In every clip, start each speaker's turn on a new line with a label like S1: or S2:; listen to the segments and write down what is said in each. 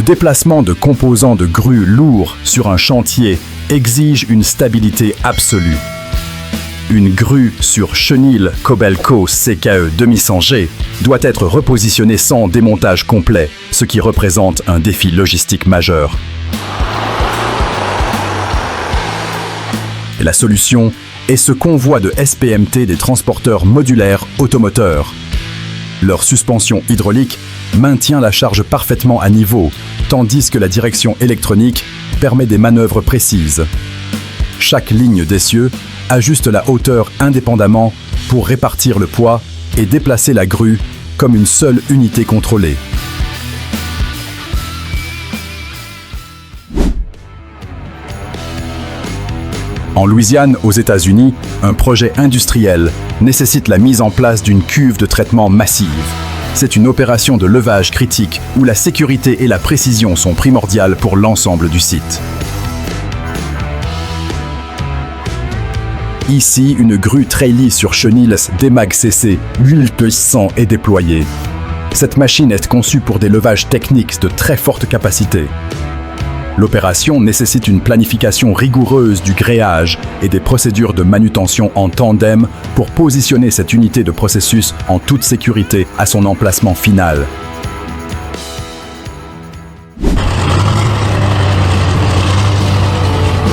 S1: Le déplacement de composants de grues lourds sur un chantier exige une stabilité absolue. Une grue sur chenille Kobelco CKE 2100G doit être repositionnée sans démontage complet, ce qui représente un défi logistique majeur. Et la solution est ce convoi de SPMT des transporteurs modulaires automoteurs. Leur suspension hydraulique maintient la charge parfaitement à niveau, tandis que la direction électronique permet des manœuvres précises. Chaque ligne d'essieu ajuste la hauteur indépendamment pour répartir le poids et déplacer la grue comme une seule unité contrôlée. En Louisiane, aux États-Unis, un projet industriel nécessite la mise en place d'une cuve de traitement massive. C'est une opération de levage critique où la sécurité et la précision sont primordiales pour l'ensemble du site. Ici, une grue Trailis sur chenilles Demag CC 1200 est déployée. Cette machine est conçue pour des levages techniques de très forte capacité. L'opération nécessite une planification rigoureuse du gréage et des procédures de manutention en tandem pour positionner cette unité de processus en toute sécurité à son emplacement final.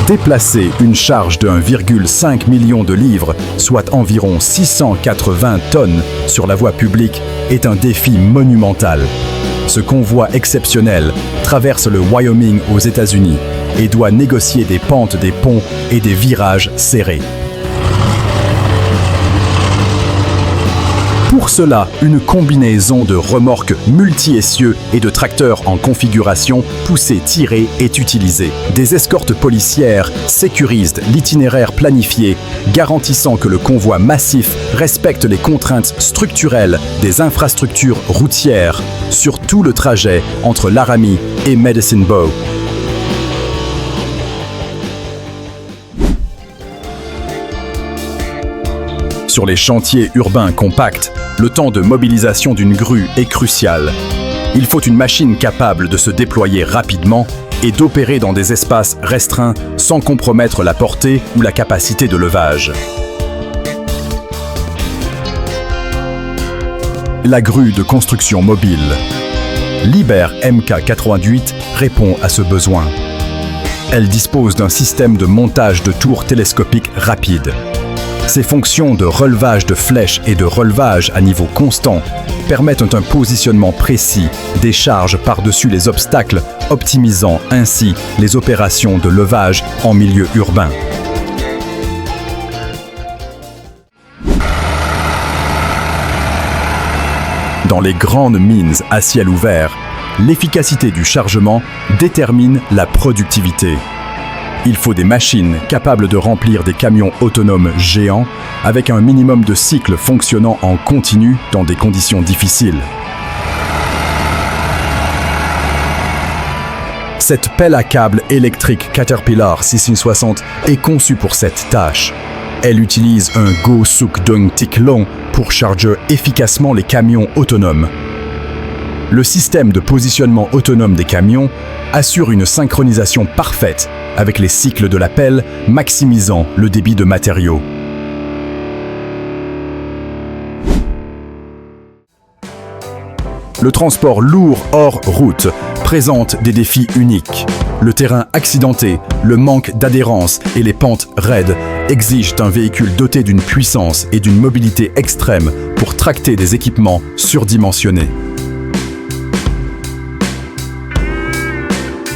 S1: Déplacer une charge de 1,5 million de livres, soit environ 680 tonnes, sur la voie publique est un défi monumental. Ce convoi exceptionnel traverse le Wyoming aux États-Unis et doit négocier des pentes des ponts et des virages serrés. Pour cela, une combinaison de remorques multi-essieux et de tracteurs en configuration poussée-tirée est utilisée. Des escortes policières sécurisent l'itinéraire planifié, garantissant que le convoi massif respecte les contraintes structurelles des infrastructures routières sur tout le trajet entre Laramie et Medicine Bow. Sur les chantiers urbains compacts, le temps de mobilisation d'une grue est crucial. Il faut une machine capable de se déployer rapidement et d'opérer dans des espaces restreints sans compromettre la portée ou la capacité de levage. La grue de construction mobile. Liebherr MK88 répond à ce besoin. Elle dispose d'un système de montage de tours télescopiques rapide. Ces fonctions de relevage de flèches et de relevage à niveau constant permettent un positionnement précis des charges par-dessus les obstacles, optimisant ainsi les opérations de levage en milieu urbain. Dans les grandes mines à ciel ouvert, l'efficacité du chargement détermine la productivité. Il faut des machines capables de remplir des camions autonomes géants avec un minimum de cycles fonctionnant en continu dans des conditions difficiles. Cette pelle à câble électrique Caterpillar 6160 est conçue pour cette tâche. Elle utilise un Go-Suk Dung Tik Long pour charger efficacement les camions autonomes. Le système de positionnement autonome des camions assure une synchronisation parfaite avec les cycles de la pelle, maximisant le débit de matériaux. Le transport lourd hors route présente des défis uniques. Le terrain accidenté, le manque d'adhérence et les pentes raides exigent un véhicule doté d'une puissance et d'une mobilité extrême pour tracter des équipements surdimensionnés.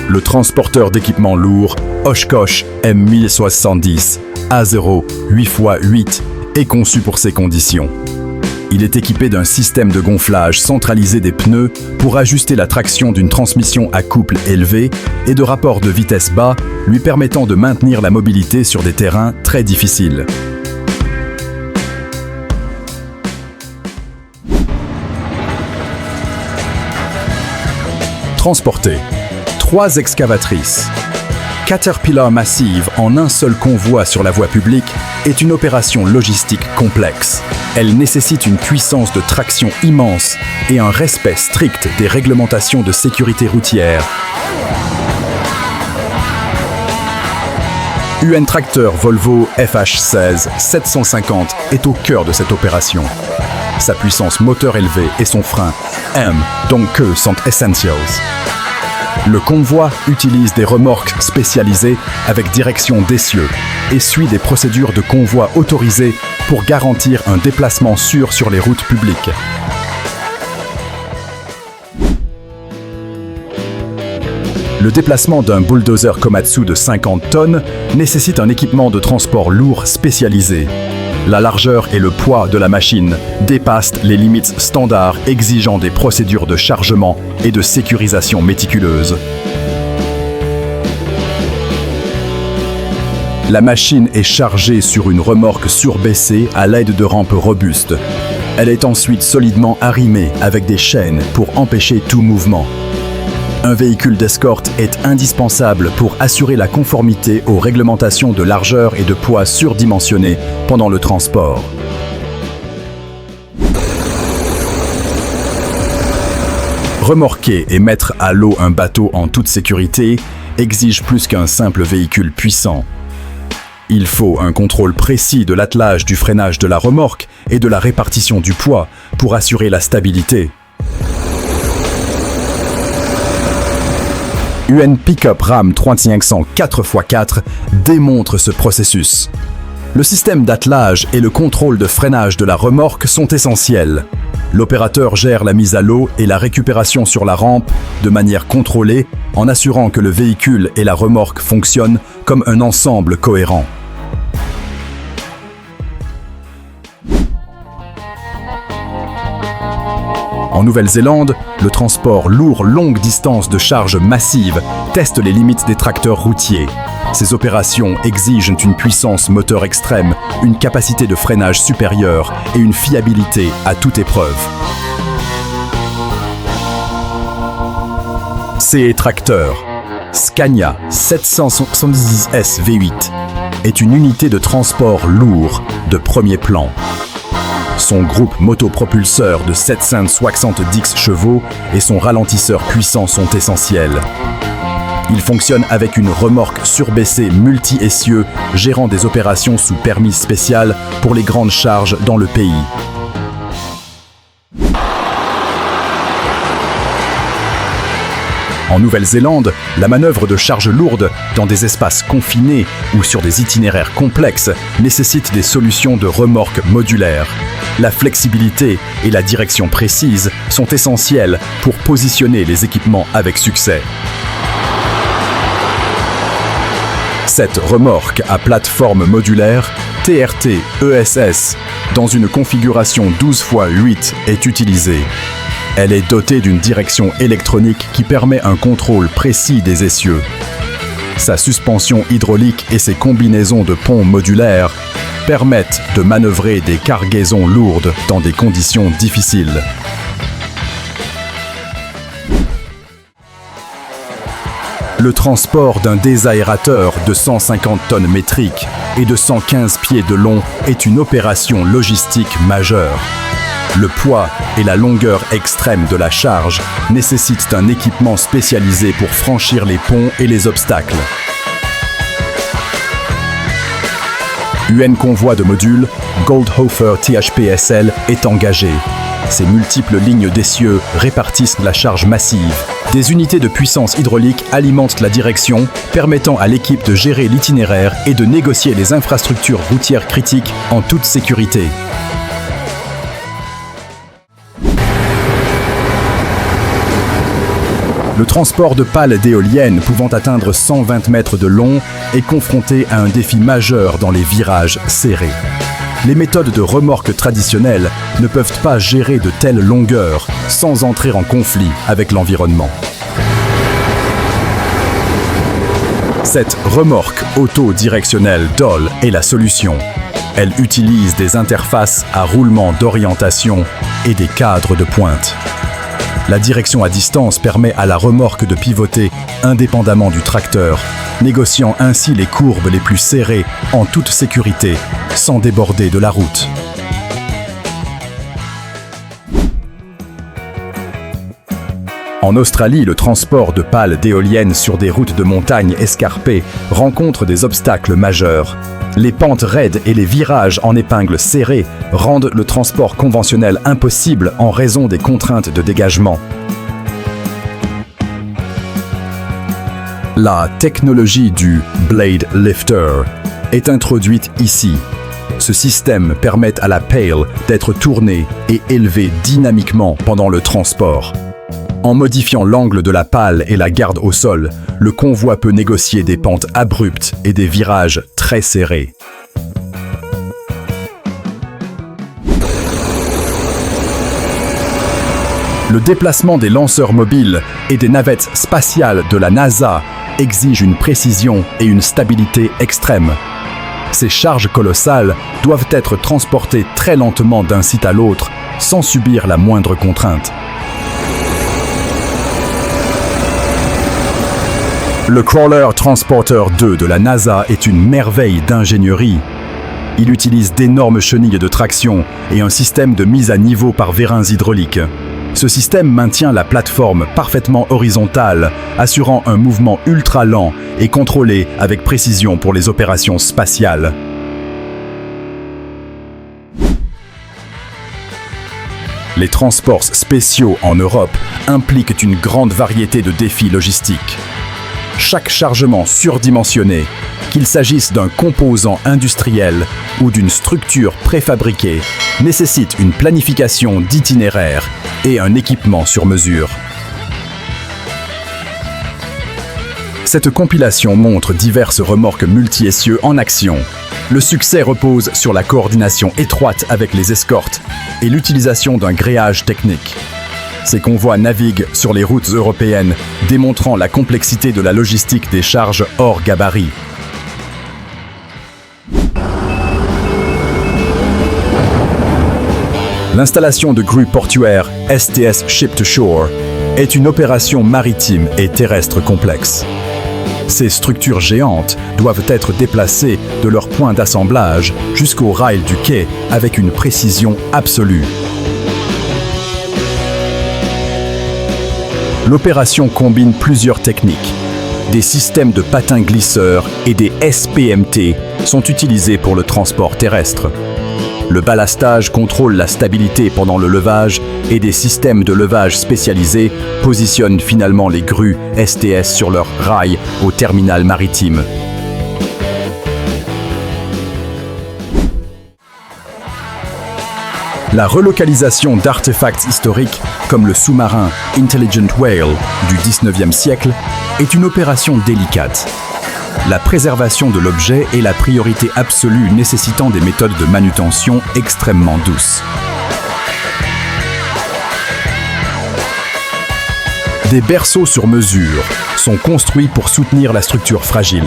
S1: Le transporteur d'équipements lourds Oshkosh M1070 A0 8x8 est conçu pour ces conditions. Il est équipé d'un système de gonflage centralisé des pneus pour ajuster la traction d'une transmission à couple élevé et de rapports de vitesse bas lui permettant de maintenir la mobilité sur des terrains très difficiles. Transporter. 3 excavatrices. Caterpillar Massive en un seul convoi sur la voie publique est une opération logistique complexe. Elle nécessite une puissance de traction immense et un respect strict des réglementations de sécurité routière. UN Tracteur Volvo FH16 750 est au cœur de cette opération. Sa puissance moteur élevée et son frein M, donc que sont essentials. Le convoi utilise des remorques spécialisées avec direction d'essieu et suit des procédures de convoi autorisées pour garantir un déplacement sûr sur les routes publiques. Le déplacement d'un bulldozer Komatsu de 50 tonnes nécessite un équipement de transport lourd spécialisé. La largeur et le poids de la machine dépassent les limites standards exigeant des procédures de chargement et de sécurisation méticuleuses. La machine est chargée sur une remorque surbaissée à l'aide de rampes robustes. Elle est ensuite solidement arrimée avec des chaînes pour empêcher tout mouvement. Un véhicule d'escorte est indispensable pour assurer la conformité aux réglementations de largeur et de poids surdimensionnés pendant le transport. Remorquer et mettre à l'eau un bateau en toute sécurité exige plus qu'un simple véhicule puissant. Il faut un contrôle précis de l'attelage, du freinage de la remorque et de la répartition du poids pour assurer la stabilité. UN Pickup Ram 3500 4x4 démontre ce processus. Le système d'attelage et le contrôle de freinage de la remorque sont essentiels. L'opérateur gère la mise à l'eau et la récupération sur la rampe de manière contrôlée en assurant que le véhicule et la remorque fonctionnent comme un ensemble cohérent. En Nouvelle-Zélande, le transport lourd longue distance de charge massive teste les limites des tracteurs routiers. Ces opérations exigent une puissance moteur extrême, une capacité de freinage supérieure et une fiabilité à toute épreuve. CE Tracteur Scania 770S V8 est une unité de transport lourd de premier plan. Son groupe motopropulseur de 770 chevaux et son ralentisseur puissant sont essentiels. Il fonctionne avec une remorque surbaissée multi-essieux gérant des opérations sous permis spécial pour les grandes charges dans le pays. En Nouvelle-Zélande, la manœuvre de charge lourde dans des espaces confinés ou sur des itinéraires complexes nécessite des solutions de remorques modulaires. La flexibilité et la direction précise sont essentielles pour positionner les équipements avec succès. Cette remorque à plateforme modulaire, TRT ESS, dans une configuration 12x8 est utilisée. Elle est dotée d'une direction électronique qui permet un contrôle précis des essieux. Sa suspension hydraulique et ses combinaisons de ponts modulaires permettent de manœuvrer des cargaisons lourdes dans des conditions difficiles. Le transport d'un désaérateur de 150 tonnes métriques et de 115 pieds de long est une opération logistique majeure. Le poids et la longueur extrême de la charge nécessitent un équipement spécialisé pour franchir les ponts et les obstacles. UN Convoi de modules, Goldhofer THPSL est engagé. Ces multiples lignes d'essieux répartissent la charge massive. Des unités de puissance hydraulique alimentent la direction, permettant à l'équipe de gérer l'itinéraire et de négocier les infrastructures routières critiques en toute sécurité. Le transport de pales d'éoliennes pouvant atteindre 120 mètres de long est confronté à un défi majeur dans les virages serrés. Les méthodes de remorque traditionnelles ne peuvent pas gérer de telles longueurs sans entrer en conflit avec l'environnement. Cette remorque autodirectionnelle DOL est la solution. Elle utilise des interfaces à roulement d'orientation et des cadres de pointe. La direction à distance permet à la remorque de pivoter indépendamment du tracteur, négociant ainsi les courbes les plus serrées en toute sécurité, sans déborder de la route. En Australie, le transport de pales d'éoliennes sur des routes de montagne escarpées rencontre des obstacles majeurs. Les pentes raides et les virages en épingles serrées rendent le transport conventionnel impossible en raison des contraintes de dégagement. La technologie du Blade Lifter est introduite ici. Ce système permet à la pale d'être tournée et élevée dynamiquement pendant le transport. En modifiant l'angle de la pale et la garde au sol, le convoi peut négocier des pentes abruptes et des virages très serrés. Le déplacement des lanceurs mobiles et des navettes spatiales de la NASA exige une précision et une stabilité extrêmes. Ces charges colossales doivent être transportées très lentement d'un site à l'autre, sans subir la moindre contrainte. Le Crawler Transporter 2 de la NASA est une merveille d'ingénierie. Il utilise d'énormes chenilles de traction et un système de mise à niveau par vérins hydrauliques. Ce système maintient la plateforme parfaitement horizontale, assurant un mouvement ultra lent et contrôlé avec précision pour les opérations spatiales. Les transports spéciaux en Europe impliquent une grande variété de défis logistiques. Chaque chargement surdimensionné, qu'il s'agisse d'un composant industriel ou d'une structure préfabriquée, nécessite une planification d'itinéraire et un équipement sur mesure. Cette compilation montre diverses remorques multi-essieux en action. Le succès repose sur la coordination étroite avec les escortes et l'utilisation d'un gréage technique. Ces convois naviguent sur les routes européennes, démontrant la complexité de la logistique des charges hors gabarit. L'installation de grues portuaires STS Ship to Shore est une opération maritime et terrestre complexe. Ces structures géantes doivent être déplacées de leur point d'assemblage jusqu'aux rails du quai avec une précision absolue. L'opération combine plusieurs techniques. Des systèmes de patins glisseurs et des SPMT sont utilisés pour le transport terrestre. Le ballastage contrôle la stabilité pendant le levage et des systèmes de levage spécialisés positionnent finalement les grues STS sur leurs rails au terminal maritime. La relocalisation d'artefacts historiques comme le sous-marin Intelligent Whale du XIXe siècle est une opération délicate. La préservation de l'objet est la priorité absolue nécessitant des méthodes de manutention extrêmement douces. Des berceaux sur mesure sont construits pour soutenir la structure fragile.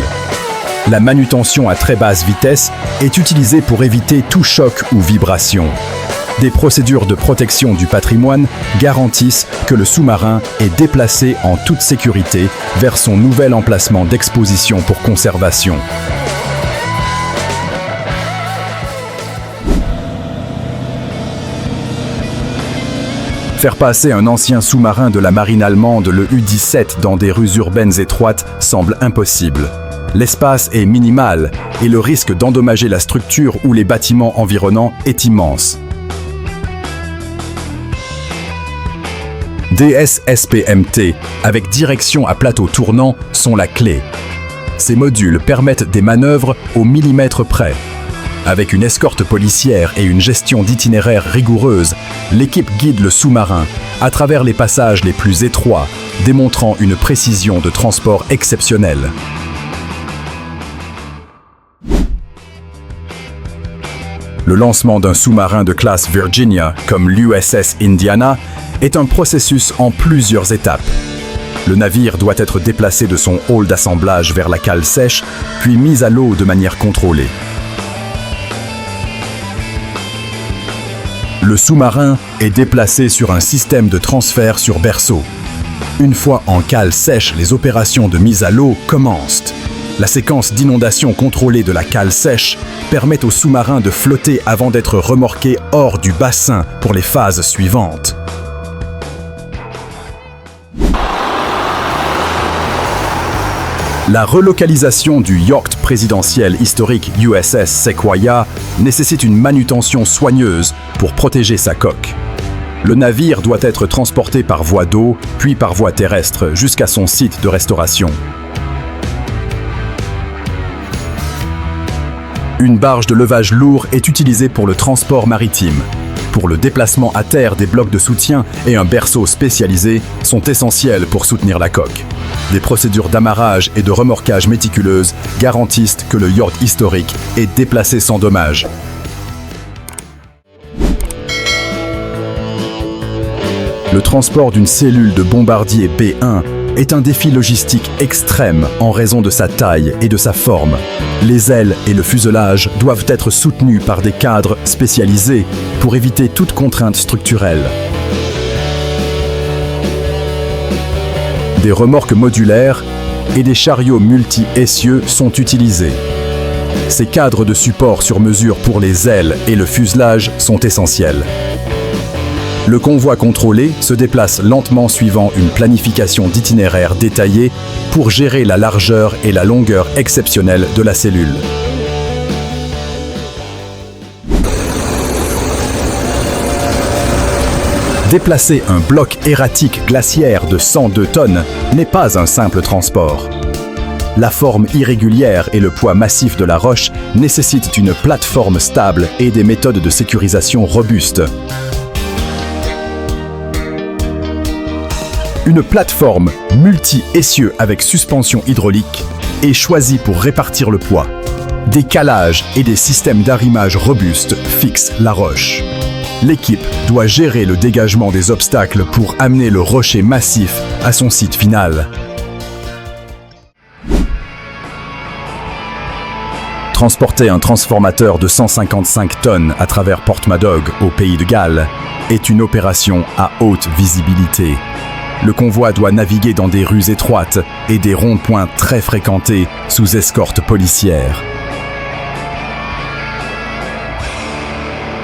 S1: La manutention à très basse vitesse est utilisée pour éviter tout choc ou vibration. Des procédures de protection du patrimoine garantissent que le sous-marin est déplacé en toute sécurité vers son nouvel emplacement d'exposition pour conservation. Faire passer un ancien sous-marin de la marine allemande, le U-17, dans des rues urbaines étroites semble impossible. L'espace est minimal et le risque d'endommager la structure ou les bâtiments environnants est immense. DSSPMT avec direction à plateau tournant sont la clé. Ces modules permettent des manœuvres au millimètre près. Avec une escorte policière et une gestion d'itinéraire rigoureuse, l'équipe guide le sous-marin à travers les passages les plus étroits, démontrant une précision de transport exceptionnelle. Le lancement d'un sous-marin de classe Virginia, comme l'USS Indiana, est un processus en plusieurs étapes. Le navire doit être déplacé de son hall d'assemblage vers la cale sèche, puis mis à l'eau de manière contrôlée. Le sous-marin est déplacé sur un système de transfert sur berceau. Une fois en cale sèche, les opérations de mise à l'eau commencent. La séquence d'inondation contrôlée de la cale sèche permet aux sous-marins de flotter avant d'être remorqués hors du bassin pour les phases suivantes. La relocalisation du yacht présidentiel historique USS Sequoia nécessite une manutention soigneuse pour protéger sa coque. Le navire doit être transporté par voie d'eau, puis par voie terrestre jusqu'à son site de restauration. Une barge de levage lourd est utilisée pour le transport maritime. Pour le déplacement à terre des blocs de soutien et un berceau spécialisé sont essentiels pour soutenir la coque. Des procédures d'amarrage et de remorquage méticuleuses garantissent que le yacht historique est déplacé sans dommage. Le transport d'une cellule de bombardier B1 est un défi logistique extrême en raison de sa taille et de sa forme. Les ailes et le fuselage doivent être soutenus par des cadres spécialisés pour éviter toute contrainte structurelle. Des remorques modulaires et des chariots multi-essieux sont utilisés. Ces cadres de support sur mesure pour les ailes et le fuselage sont essentiels. Le convoi contrôlé se déplace lentement suivant une planification d'itinéraire détaillée pour gérer la largeur et la longueur exceptionnelles de la cellule. Déplacer un bloc erratique glaciaire de 102 tonnes n'est pas un simple transport. La forme irrégulière et le poids massif de la roche nécessitent une plateforme stable et des méthodes de sécurisation robustes. Une plateforme multi-essieux avec suspension hydraulique est choisie pour répartir le poids. Des calages et des systèmes d'arrimage robustes fixent la roche. L'équipe doit gérer le dégagement des obstacles pour amener le rocher massif à son site final. Transporter un transformateur de 155 tonnes à travers Porthmadog au pays de Galles est une opération à haute visibilité. Le convoi doit naviguer dans des rues étroites et des ronds-points très fréquentés sous escorte policière.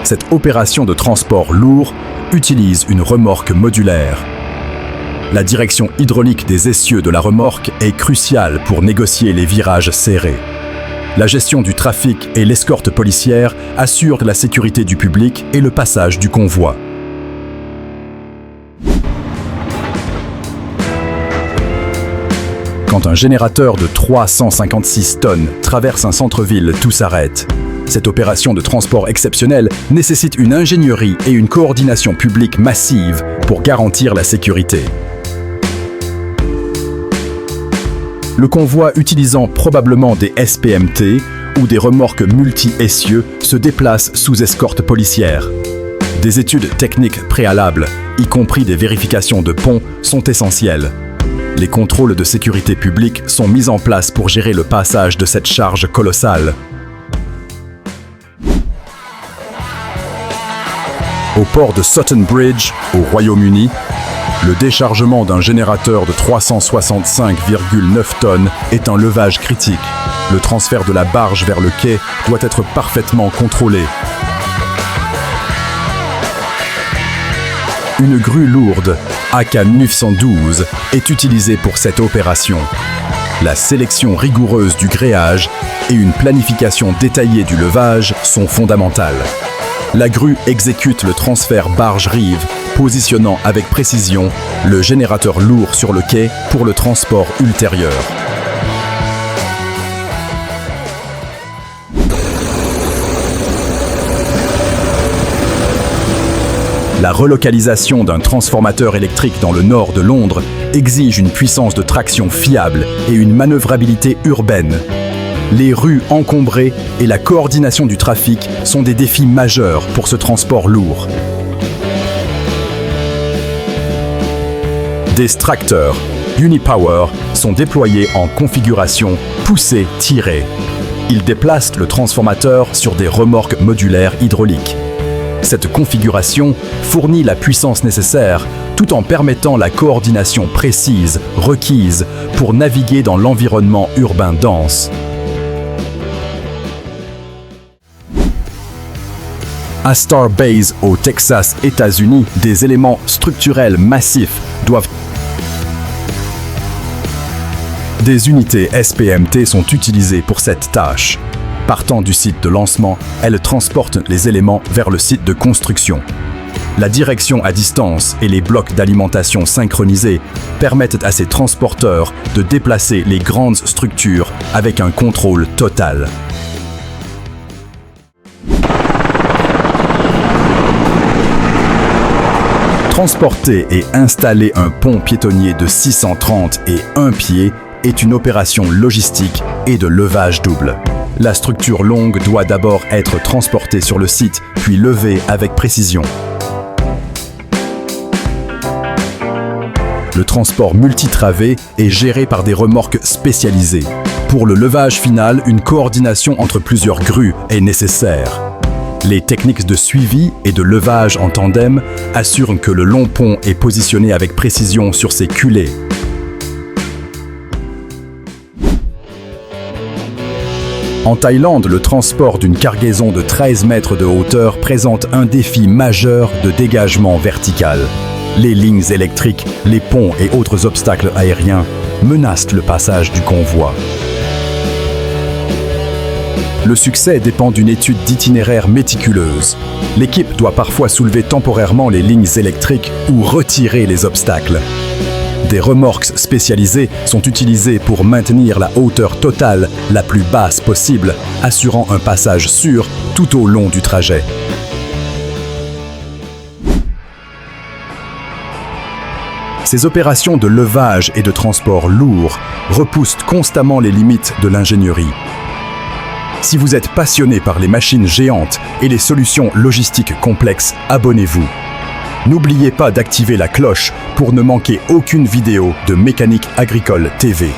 S1: Cette opération de transport lourd utilise une remorque modulaire. La direction hydraulique des essieux de la remorque est cruciale pour négocier les virages serrés. La gestion du trafic et l'escorte policière assurent la sécurité du public et le passage du convoi. Quand un générateur de 356 tonnes traverse un centre-ville, tout s'arrête. Cette opération de transport exceptionnelle nécessite une ingénierie et une coordination publique massive pour garantir la sécurité. Le convoi utilisant probablement des SPMT ou des remorques multi-essieux se déplace sous escorte policière. Des études techniques préalables, y compris des vérifications de ponts, sont essentielles. Les contrôles de sécurité publique sont mis en place pour gérer le passage de cette charge colossale. Au port de Sutton Bridge, au Royaume-Uni, le déchargement d'un générateur de 365,9 tonnes est un levage critique. Le transfert de la barge vers le quai doit être parfaitement contrôlé. Une grue lourde, AK-912, est utilisée pour cette opération. La sélection rigoureuse du gréage et une planification détaillée du levage sont fondamentales. La grue exécute le transfert barge-rive, positionnant avec précision le générateur lourd sur le quai pour le transport ultérieur. La relocalisation d'un transformateur électrique dans le nord de Londres exige une puissance de traction fiable et une manœuvrabilité urbaine. Les rues encombrées et la coordination du trafic sont des défis majeurs pour ce transport lourd. Des tracteurs Unipower sont déployés en configuration poussée-tirée. Ils déplacent le transformateur sur des remorques modulaires hydrauliques. Cette configuration fournit la puissance nécessaire tout en permettant la coordination précise requise pour naviguer dans l'environnement urbain dense. À Starbase, au Texas, États-Unis, des éléments structurels massifs doivent... Des unités SPMT sont utilisées pour cette tâche. Partant du site de lancement, elles transportent les éléments vers le site de construction. La direction à distance et les blocs d'alimentation synchronisés permettent à ces transporteurs de déplacer les grandes structures avec un contrôle total. Transporter et installer un pont piétonnier de 630 et 1 pied est une opération logistique et de levage double. La structure longue doit d'abord être transportée sur le site, puis levée avec précision. Le transport multitravé est géré par des remorques spécialisées. Pour le levage final, une coordination entre plusieurs grues est nécessaire. Les techniques de suivi et de levage en tandem assurent que le long pont est positionné avec précision sur ses culées. En Thaïlande, le transport d'une cargaison de 13 mètres de hauteur présente un défi majeur de dégagement vertical. Les lignes électriques, les ponts et autres obstacles aériens menacent le passage du convoi. Le succès dépend d'une étude d'itinéraire méticuleuse. L'équipe doit parfois soulever temporairement les lignes électriques ou retirer les obstacles. Des remorques spécialisées sont utilisées pour maintenir la hauteur totale la plus basse possible, assurant un passage sûr tout au long du trajet. Ces opérations de levage et de transport lourd repoussent constamment les limites de l'ingénierie. Si vous êtes passionné par les machines géantes et les solutions logistiques complexes, abonnez-vous. N'oubliez pas d'activer la cloche pour ne manquer aucune vidéo de Mécanique Agricole TV.